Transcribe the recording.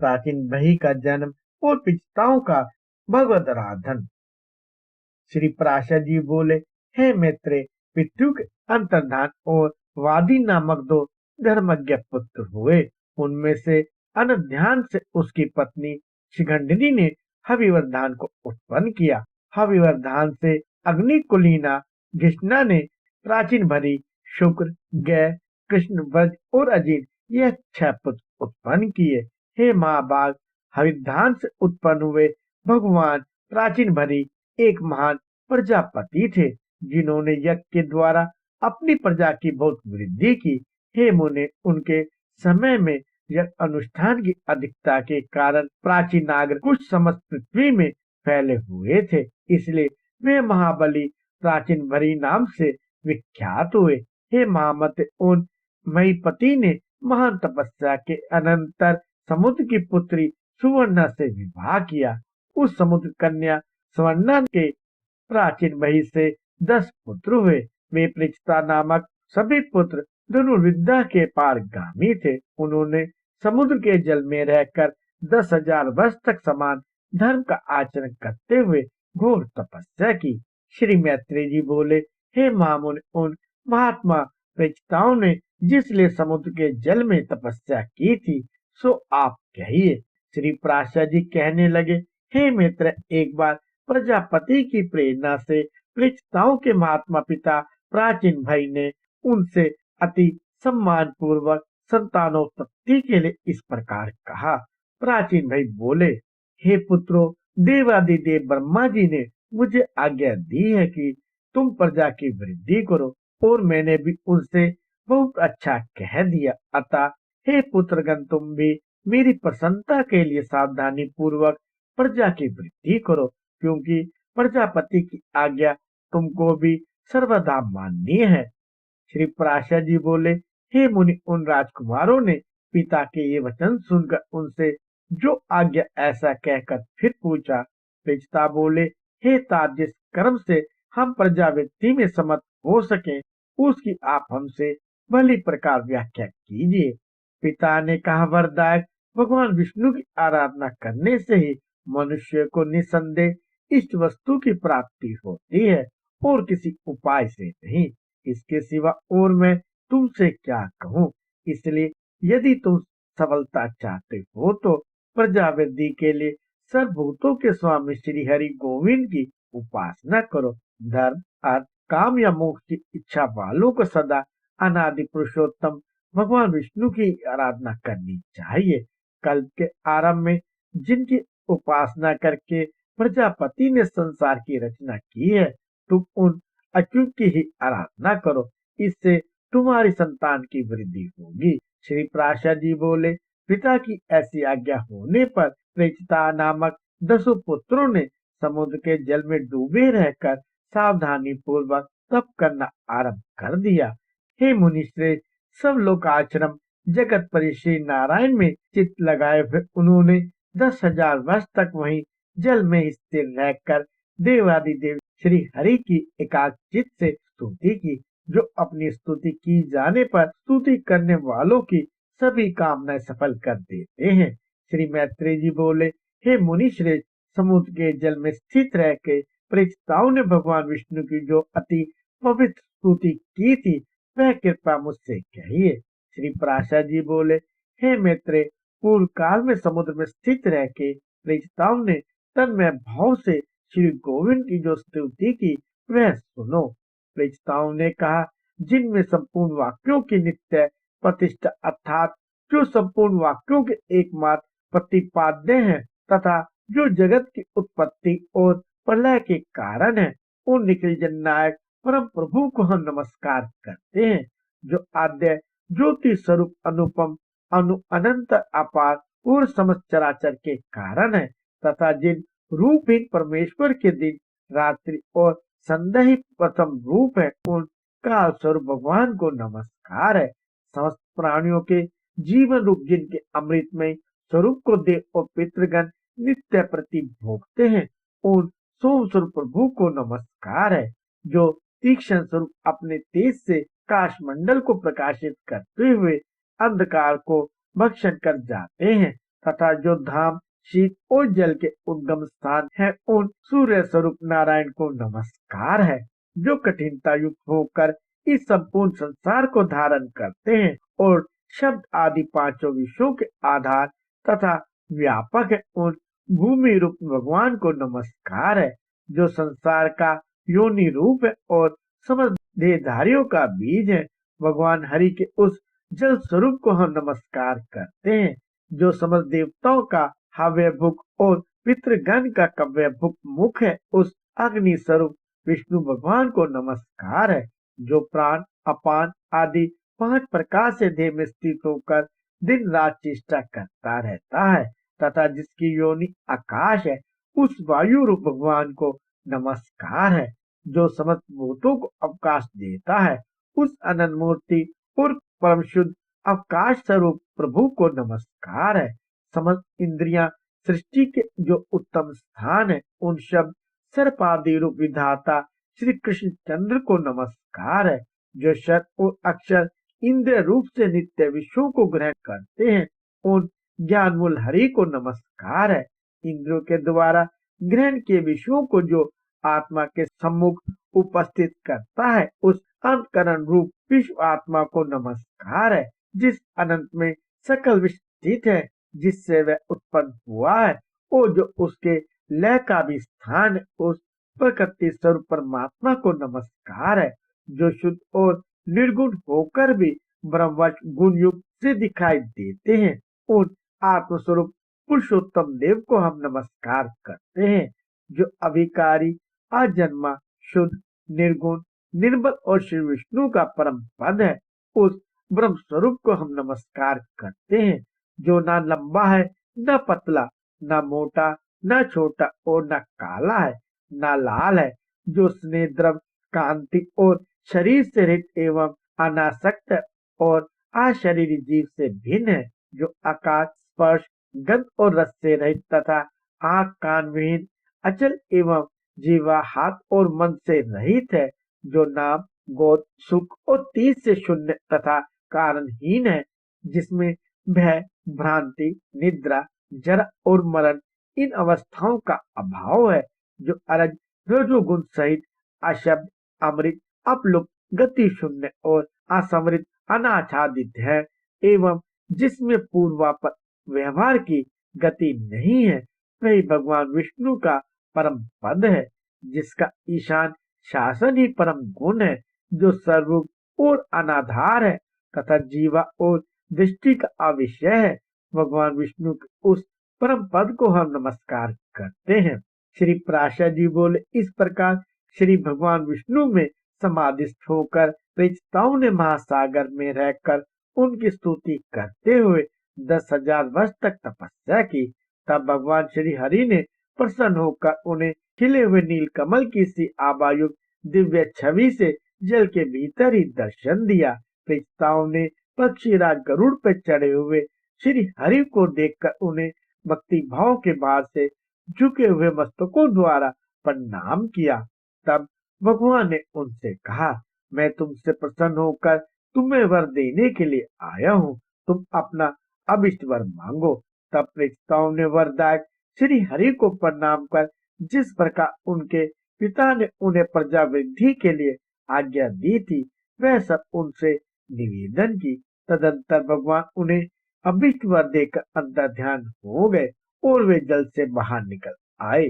प्राचीन बही का जन्म और पिताओं का भगवत आराधन। श्री पराशर जी बोले, हे मैत्रेय, पितृ के अंतर्धान और वादी नामक दो धर्मज्ञ पुत्र हुए। उनमें से अनध्यान से उसकी पत्नी शिखंडिनी ने हविवर्धान को उत्पन्न किया। हविवर्धान से अग्निकुलीना घृष्णा ने प्राचीन भरी, शुक्र, गय, कृष्ण, व्रज और अजीत, यह 6 पुत्र उत्पन्न किए। हे महाभाग, हविर्धान से उत्पन्न हुए भगवान प्राचीन भरी एक महान प्रजापति थे, जिन्होंने यज्ञ के द्वारा अपनी प्रजा की बहुत वृद्धि की। हे मुने, उनके समय में यज्ञ अनुष्ठान की अधिकता के कारण प्राचीन नागर कुछ समस्त पृथ्वी में फैले हुए थे, इसलिए वे महाबली प्राचीन भरी नाम से विख्यात हुए। हे महामते, उन महीपति ने महान तपस्या के अनंतर समुद्र की पुत्री सुवर्णा से विवाह किया। उस समुद्र कन्या सुवर्णा के प्राचीन मही से 10 पुत्र हुए। वे पृचता नामक सभी पुत्र धनुर्विद्या के पारगामी थे। उन्होंने समुद्र के जल में रहकर 10,000 वर्ष तक समान धर्म का आचरण करते हुए घोर तपस्या की। श्री मैत्रेय जी बोले, हे महामुनि, उन महात्मा पृचताओं ने जिसलिए समुद्र के जल में तपस्या की थी, सो आप कहिए। श्री पराशर जी कहने लगे, हे मित्र, एक बार प्रजापति की प्रेरणा से पृचताओं के महात्मा पिता प्राचीन भाई ने उनसे अति सम्मान पूर्वक संतानोत्पत्ति के लिए इस प्रकार कहा। प्राचीन भाई बोले, हे पुत्रों, देवादिदेव ब्रह्मा जी ने मुझे आज्ञा दी है कि तुम प्रजा की वृद्धि करो, और मैंने भी उनसे बहुत अच्छा कह दिया। अतः हे पुत्रगण, तुम भी मेरी प्रसन्नता के लिए सावधानी पूर्वक प्रजा की वृद्धि करो, क्योंकि प्रजापति की आज्ञा तुमको भी सर्वदा माननीय है। श्री पराशर जी बोले, हे मुनि, उन राजकुमारों ने पिता के ये वचन सुनकर उनसे जो आज्ञा ऐसा कहकर फिर पूछा। पिता बोले, हे तात, जिस कर्म से हम प्रजावृत्ति में समर्थ हो सके, उसकी आप हमसे भली प्रकार व्याख्या कीजिए। पिता ने कहा, वरदायक, भगवान विष्णु की आराधना करने से ही मनुष्य को निसंदेह इष्ट वस्तु की प्राप्ति होती है, और किसी उपाय से नहीं। इसके सिवा और मैं तुमसे क्या कहूँ। इसलिए यदि तुम सफलता चाहते हो तो प्रजावृद्धि के लिए सर्वभूतों के स्वामी श्री हरि गोविंद की उपासना करो। धर्म, अर्थ, काम या मोक्ष की इच्छा वालों को सदा अनादि पुरुषोत्तम भगवान विष्णु की आराधना करनी चाहिए। कल्प के आरंभ में जिनकी उपासना करके प्रजापति ने संसार की रचना की है, तुम उन अच्युत की ही आराधना करो, इससे तुम्हारी संतान की वृद्धि होगी। श्री पराशर जी बोले, पिता की ऐसी आज्ञा होने पर प्रेषिता नामक 10 पुत्रों ने समुद्र के जल में डूबे रहकर सावधानी पूर्वक तप करना आरंभ कर दिया। हे मुनिश्रेष्ठ, सब लोग आश्रम जगत परि श्री नारायण में चित्त लगाए हुए उन्होंने 10,000 वर्ष तक वहीं जल में स्थिर रहकर देवादिदेव श्री हरि की एकाग्रचित से स्तुति की, जो अपनी स्तुति की जाने पर स्तुति करने वालों की सभी कामनाएं सफल कर देते हैं। श्री मैत्रेय जी बोले, हे मुनि श्रेष्ठ, समुद्र के जल में स्थित रह के प्रेषिताओं ने भगवान विष्णु की जो अति पवित्र स्तुति की थी, वह कृपा मुझसे कहिए। श्री पराशर जी बोले, हे मैत्रेय, पूर्व काल में समुद्र में स्थित रह के प्रेषिताओं ने तन्मय भाव से श्री गोविंद की जो स्तुति की, वह सुनो। प्रेषिताओं ने कहा, जिनमें संपूर्ण वाक्यों की नित्य प्रतिष्ठा, अर्थात जो संपूर्ण वाक्यों के एकमात्र प्रतिपाद्य हैं तथा जो जगत की उत्पत्ति और प्रलय के कारण है, उन निखिल जननायक परम प्रभु को हम नमस्कार करते हैं, जो आद्य ज्योति स्वरूप अनुपम अनंत अपार और समस्त चराचर के कारण है, तथा जिन रूपहीन परमेश्वर के दिन रात्रि और संध्या ही प्रथम रूप है, उन काल स्वरूप भगवान को नमस्कार है। समस्त प्राणियों के जीवन रूप जिनके अमृतमय स्वरूप को देव और पितृगण नित्य प्रति भोगते हैं, उन सोम स्वरूप प्रभु को नमस्कार है, जो तीक्ष्ण स्वरूप अपने तेज से काश मंडल को प्रकाशित करते हुए अंधकार को भक्षण कर जाते हैं। तथा जो धाम शीत और जल के उद्गम स्थान है, उन सूर्य स्वरूप नारायण को नमस्कार है, जो कठिनता युक्त होकर इस संपूर्ण संसार को धारण करते हैं और शब्द आदि पांचों विषयों के आधार तथा व्यापक है। उन भूमि रूप भगवान को नमस्कार है, जो संसार का योनि रूप है और समस्त देहधारियों का बीज है। भगवान हरि के उस जल स्वरूप को हम नमस्कार करते हैं, जो समस्त देवताओं का हव्य भुक और पितृगण का कव्य भुक मुख है। उस अग्नि स्वरूप विष्णु भगवान को नमस्कार है, जो प्राण अपान आदि 5 प्रकार से देह में स्थित होकर दिन रात चेष्टा करता रहता है तथा जिसकी योनि आकाश है। उस वायु रूप भगवान को नमस्कार है, जो समस्त भूतों को अवकाश देता है। उस अनंत मूर्ति और परम शुद्ध अवकाश स्वरूप प्रभु को नमस्कार है। समस्त इंद्रियां सृष्टि के जो उत्तम स्थान है, उन शब्द सर्पादि रूप विधाता श्री कृष्ण चंद्र को नमस्कार है, जो शत और अक्षर इंद्र रूप से नित्य विश्वों को ग्रहण करते हैं। उन ज्ञान मूल हरि को नमस्कार है, इंद्रियों के द्वारा ग्रहण के विषयों को जो आत्मा के सम्मुख उपस्थित करता है, उस अंतकरण रूप विश्व आत्मा को नमस्कार है, जिस अनंत में सकल विश्व स्थित है, जिससे वह उत्पन्न हुआ है और जो उसके लय का भी स्थान है। उस प्रकृति स्वरूप परमात्मा को नमस्कार है, जो शुद्ध और निर्गुण होकर भी ब्रह्मवश गुण युक्त से दिखाई देते हैं। उन आत्मस्वरूप पुरुषोत्तम देव को हम नमस्कार करते हैं, जो अभिकारी अजन्मा शुद्ध निर्गुण निर्मल और श्री विष्णु का परम पद है। उस ब्रह्म स्वरूप को हम नमस्कार करते हैं, जो ना लंबा है न पतला, न मोटा न छोटा और न काला है न लाल है, जो स्नेह द्रव कांति और शरीर से रहित एवं अनासक्त है और अशरीरी जीव से भिन्न है, जो आकाश स्पर्श गंध और रस से रहित तथा आंख कान विहीन अचल एवं जीवा हाथ और मन से रहित है, जो नाम गोद सुख और तीज से शून्य तथा कारणहीन है, जिसमें भय भ्रांति निद्रा जरा और मरण इन अवस्थाओं का अभाव है, जो अरज रजोगुण सहित अशब्द अमृत अपलुप्त गति शून्य और असमृत अनाच्छादित है एवं जिसमें पूर्वापर व्यवहार की गति नहीं है। वही भगवान विष्णु का परम पद है, जिसका ईशान शासन ही परम गुण है, जो सर्वरूप और अनाधार है तथा जीवा और दृष्टि का अविषय है। भगवान विष्णु के उस परम पद को हम नमस्कार करते हैं। श्री प्राशर जी बोले, इस प्रकार श्री भगवान विष्णु में समाधिस्थ होकर ऋचिताओं ने महासागर में रहकर उनकी स्तुति करते हुए 10,000 वर्ष तक तपस्या की। तब भगवान श्री हरि ने प्रसन्न होकर उन्हें खिले हुए नील कमल की सी आबायुक्त दिव्य छवि से जल के भीतर ही दर्शन दिया। ऋचिताओं ने पक्षीराज गरुड़ पर चढ़े हुए श्री हरि को देखकर उन्हें भक्ति भाव के भार से झुके हुए मस्तकों द्वारा प्रणाम किया। तब भगवान ने उनसे कहा, मैं तुमसे प्रसन्न होकर तुम्हें वर देने के लिए आया हूँ, तुम अपना अभिष्ट वर मांगो। तब ऋचिताओं ने वरदायक श्री हरि को प्रणाम कर जिस प्रकार उनके पिता ने उन्हें प्रजा वृद्धि के लिए आज्ञा दी थी, वह सब उनसे निवेदन की। तदंतर भगवान उन्हें अभिष्ट वर देकर अंतर ध्यान हो गए और वे जल से बाहर निकल आए।